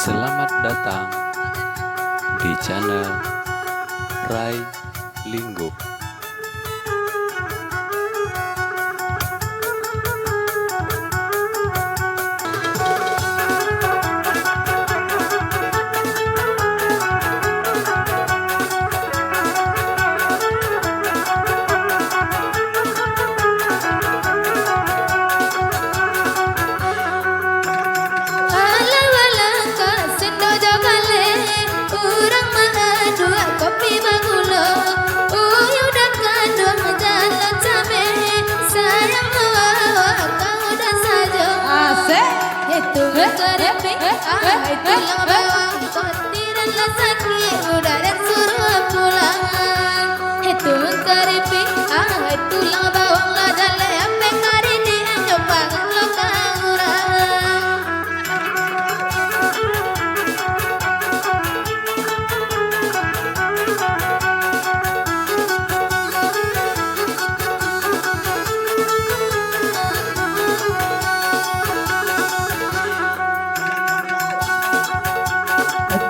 Selamat datang di channel Rai Linggo.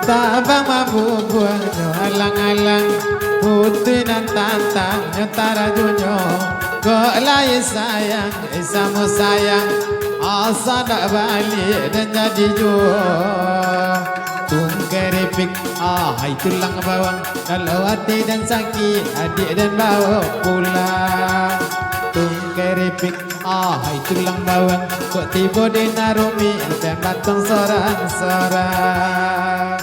Tabang mabubuan nyo alang-alang putih dan tantang nyo tara dunyo golai sayang isamu sayang asa dak balik dan jadi jo tungkeripik hai tulang bawang kalau hati dan sakit adik dan bawa pulang tungkeripik hai tulang bawang kok tiba di narumi dan batang sorang-sorang.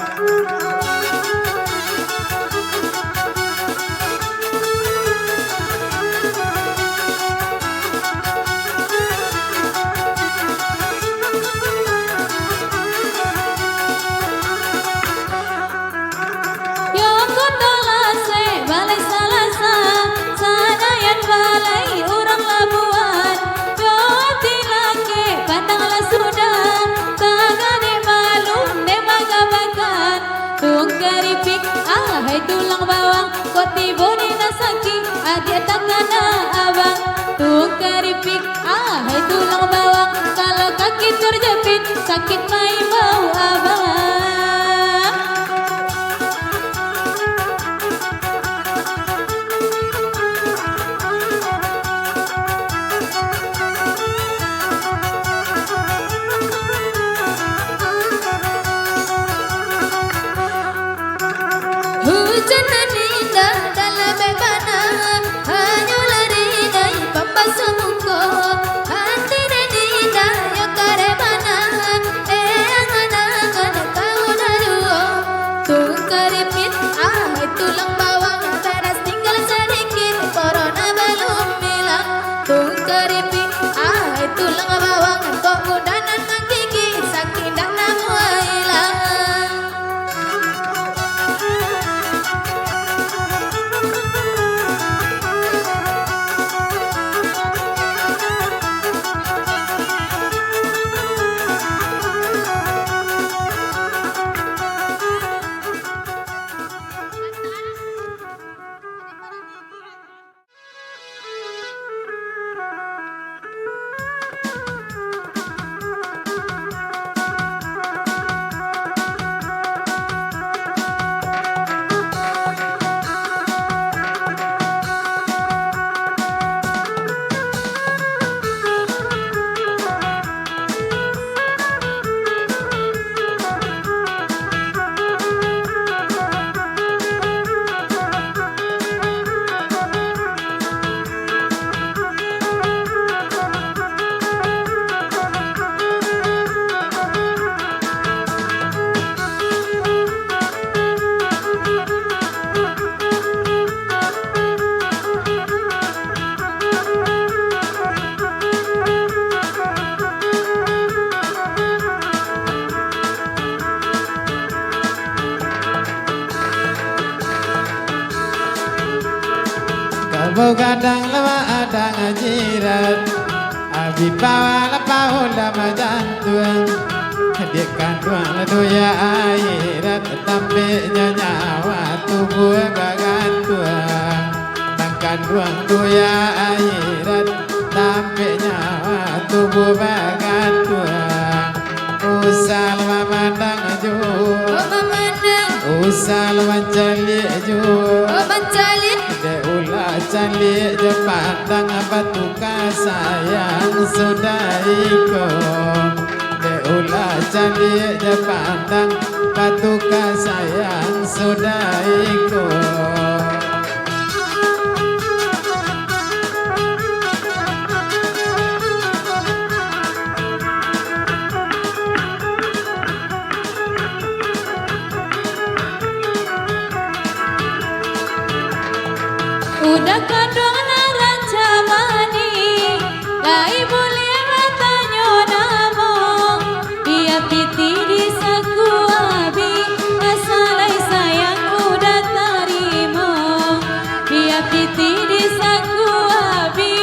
Hai tulang bawang, kok tiba di nasaki, adik takkan abang. Tung keripik, hai tulang bawang, kalau kaki terjepit, sakit mai bau abang. Hujan indah dalam bebana, hanya lari dari pembasuh muka. Hati dan indah yang karebana, angan-angan kau dua. Tung keripit, hai tulang bawang, beras tinggal sedikit, corona belum hilang. Tung keripit, hai tulang bawang, kok udanan menggigit, sakit dah namu hilang. Kau kadang lama ada ngajiran, abi bawa lapau lama jantuan, dia kandung doya akhirat, tapi nyawa tubuh bagantuan, bangkan ruang doya akhirat, tapi nyawa tubuh bagantuan, usah lama mandang jua. usal mencali jua Oh mencali de ulah cali je pandang batuka sayang sudah ikut de ulah cali je pandang batuka sayang sudah ikut. Udah kadang raja mani lai boleh matanya namo dia piti di saku abi asalai sayang udah tarimo dia piti di saku abi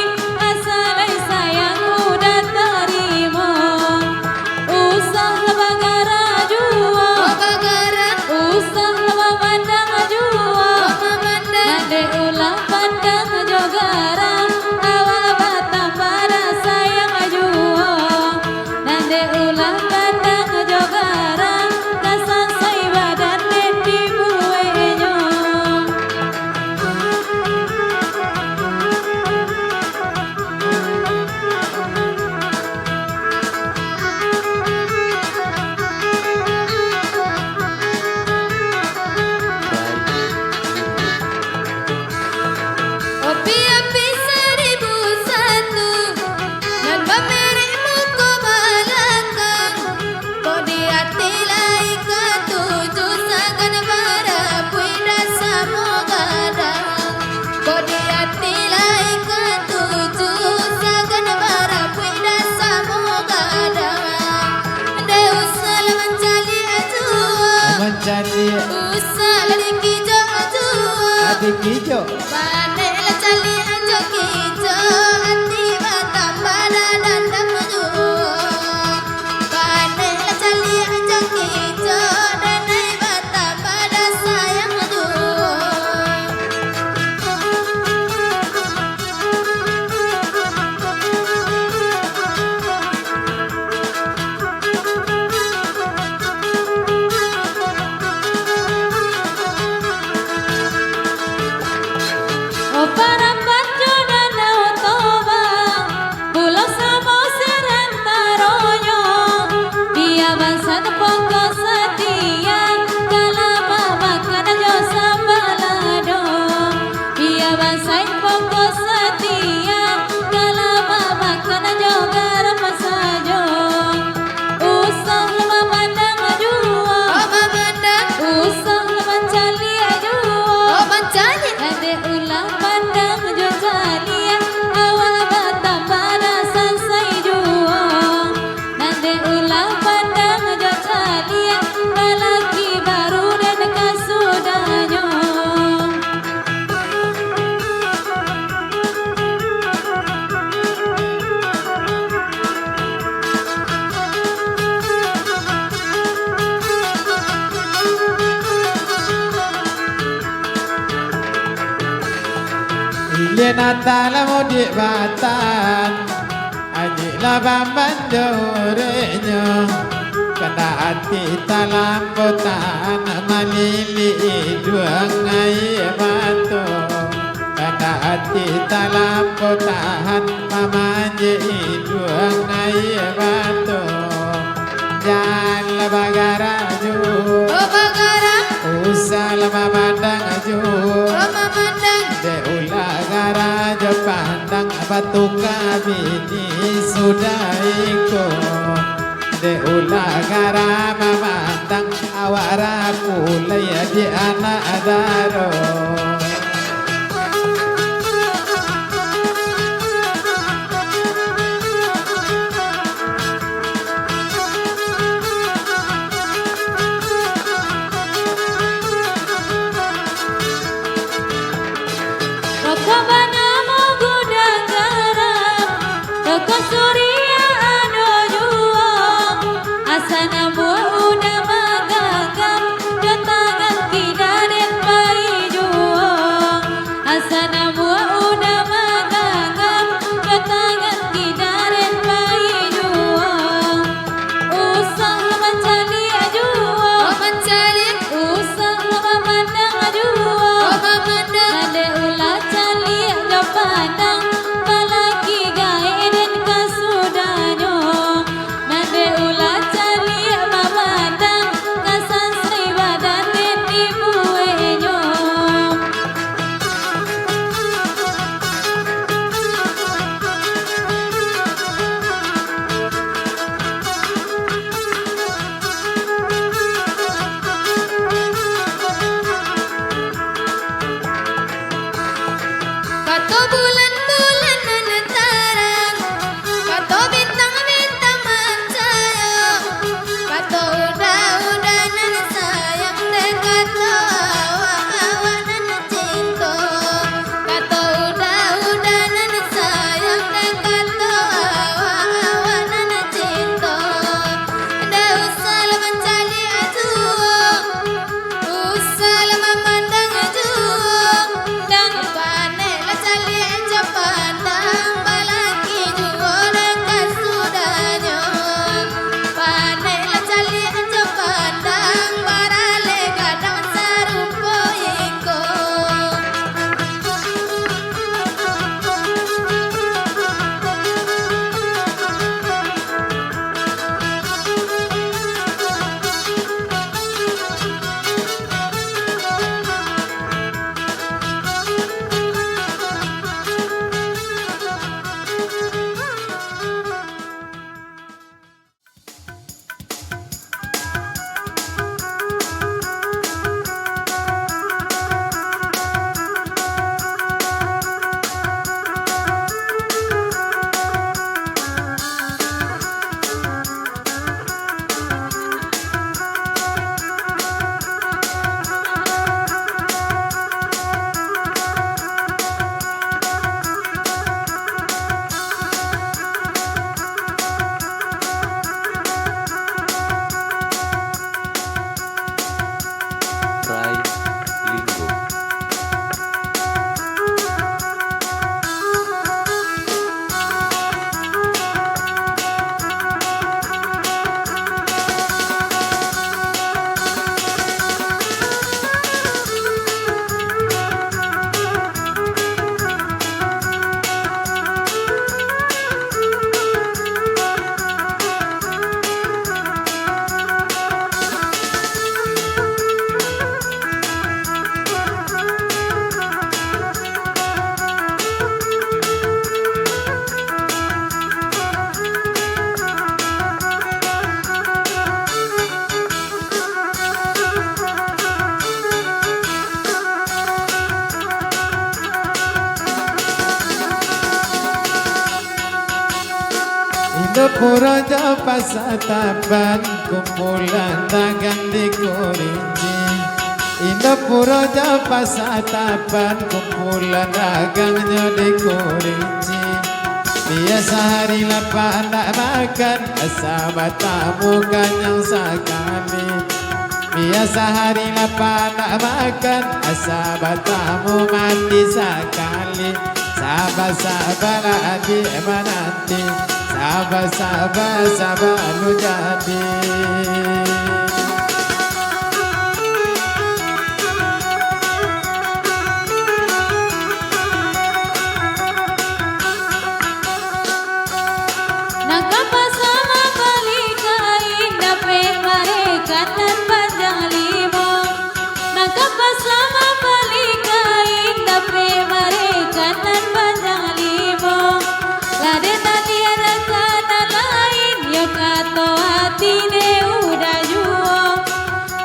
asalai sayang udah tarimo usah bagara jua usah memandang jua nade ulah pandang jogara awak batang pada sayang jua nade ulah pandang jogara kasang say badan di buenyo. Opi-opi 1001 dan pamerikmu ko balakang kau di hati lai ketujuh sagan barapui dasa mogadang kau di hati lai ketujuh sagan barapui dasa mogadang deusal mencali ajua Mencali usal dikijo ajua adik hijau Pandai lah cali aja kijo hati batang pada dandang jua Pandai lah cali aja kijo dandai batang pada sayang jua. Oh para pacu danau toba pulau Samosir antaronyo dia bangsa pokok setia kalama makan jo sambalado dia bangsa pokok setia kalama makan jo garam sajo usah memandang jua usah mencali jua ade ulah pandang jo kalian awak batang pada sansai jua ade ulah pandang jo kalian lelaki baru dan kasudahnya. Ile Natal mudik batan aji labang bandorenya kena hati talam botan malili dua ngai batu kena hati talam botan mamanje dua ngai batu jangan bagara ju Oh bagara usah memandang ju oh memandang de ulah gara jo pandang batu kabini sudah ikut de ulah gara memandang awara pulai di anak daro. Roko banamu gudang garam Roko surya ado jua Asana buah udah magagam Jotangan kidaden bayi jua Asana buah udah magagam Jotangan kidaden bayi jua Usah mencari jua usah Indo puro jo pasatapan kumpulan dagang di Kurinci. Indo puro jo pasatapan kumpulan dagangnya di Kurinci. Biasa hari lapan tak makan sahabat tamu kanyang sekali. Biasa hari lapan tak makan sahabat tamu mati sekali. Sabar-sabar adik menanti, sabar-sabar lu jadi. Nakapasama balikai dape mereka dan panjang limo. Nakapasama balikai dape mereka dan panjang limo. Lade tadi ada kata lain yo kato hati ne udah juo.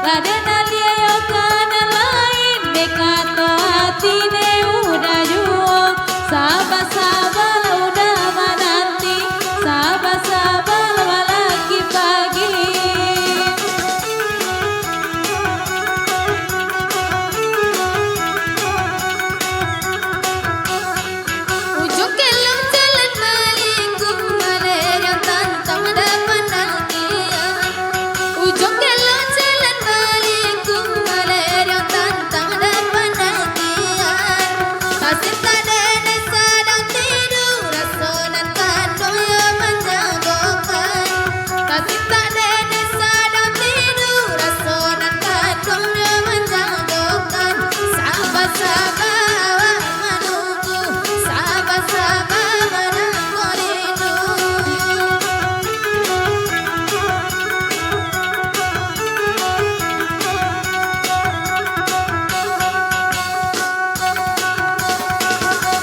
Lade tadi yo kata lain be kato hati ne udah juo. Sabar-sabar udah menanti, sabar-sabar lagi pagi. Ujung kelang jalan baliku menerang tantang depan nantian. Ujung kelang jalan baliku menerang tantang depan nantian. Kasih tanda sedang tidur rasonan kandung yang menjagokan. Kasih tanda sedang tidur rasonan kandung yang menjagokan. Sabar-sabar menunggu, sabar-sabar menunggu rindu.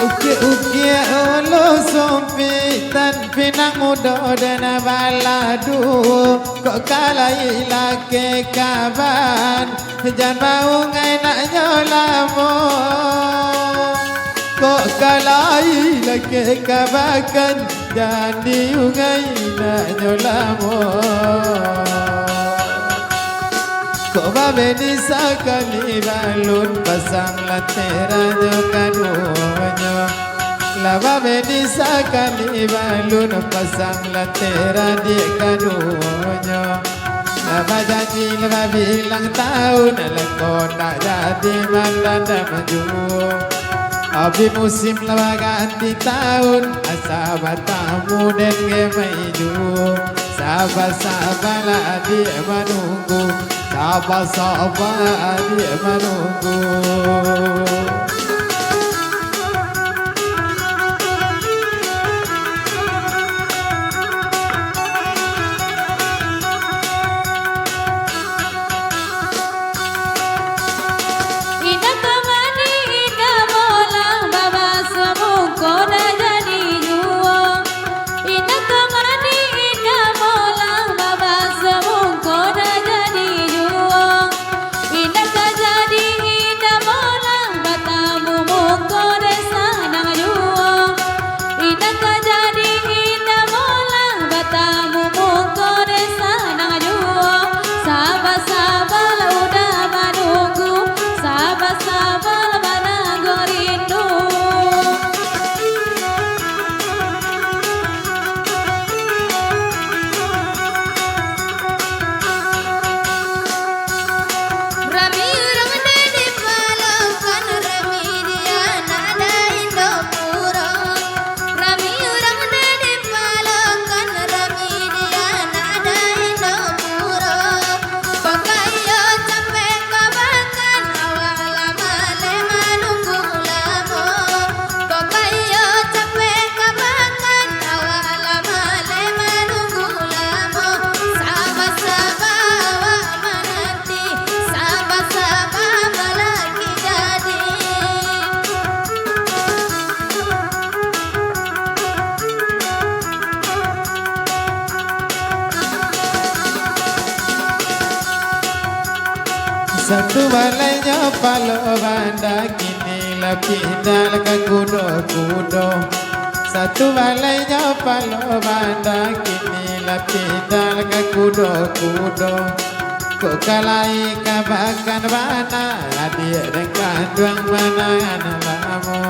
Uki-uki ulu sumpitan pinang muda dan baladu. Kok kalai laki kaban jangan mau ngai nak nyolamo. Kok kalai laki kabakan jadi ungai nak nyolamo. Kok babe ni sekali balun pasang lateranyo kadunya. La babe ni sekali balun pasang latera di kadunya. La janji la bilang tahun lakon tak jadi mandanda maju. Abi musim la ganti tahun sahabat tamu dan gemaju. Sabar-sabar adik menunggu, sabar-sabar adik menunggu. Ina kamani ina bolang baba semungko dah jadi juo. Ina kamani ina bolang baba semungko dah jadi juo. Ina kajadi ina bolang batamu mungko desa nang juo. Ina kajadi ina bolang batamu mungko desa nang juo. Sabar-sabar udah menunggu, sabar-sabar menunggu rindu. Rami urang di palokan, rami dia nada Indo puro. Rami urang di palokan, rami dia nada Indo puro. Pakayo capek kabakan, awal male menunggu lamo. Pakayo capek kabakan, awal male menunggu lamo. Sabar-sabar menanti, sabar-sabar lagi jadi. Satu balainya palo banda kini lapidal ke kudo-kudo. Satu balainya palo banda kini lapidal ke kudo-kudo. Kok kalai kabakan bana adik dengan duang mana analamu.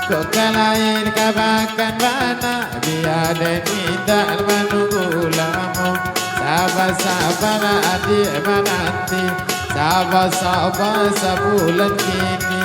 Kok kalai kabakan bana biar dan tidak menunggu lamu. Sabar-sabar adik menanti, sabar-sabar sebulan kini.